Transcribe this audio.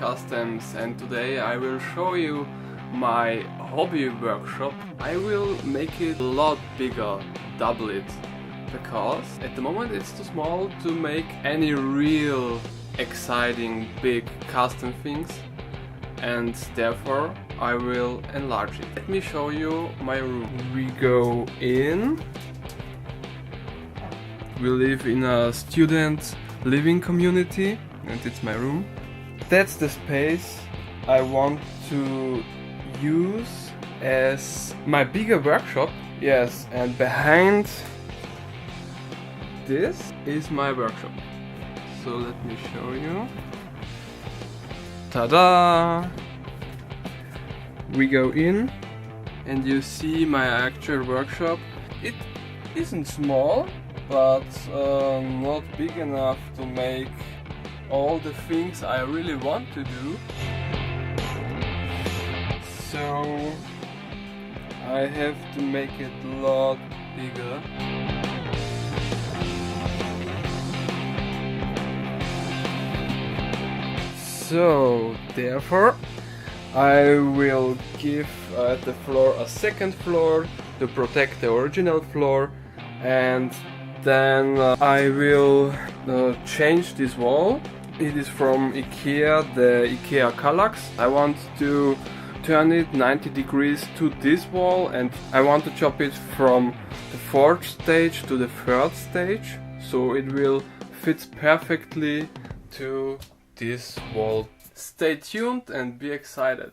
Customs, and today I will show you my hobby workshop. I will make it a lot bigger, double it, because at the moment it's too small to make any real exciting big custom things, and therefore I will enlarge it. Let me show you my room. We go in. We live in a student living community and it's my room. That's the space I want to use as my bigger workshop. Yes, and behind this is my workshop. So let me show you. Ta-da! We go in and you see my actual workshop. It isn't small, but not big enough to make all the things I really want to do. So I have to make it a lot bigger. So therefore I will give the floor a second floor to protect the original floor, and then I will change this wall. It is from IKEA, the IKEA Kallax. I want to turn it 90 degrees to this wall, and I want to chop it from the fourth stage to the third stage, so it will fit perfectly to this wall. Stay tuned and be excited.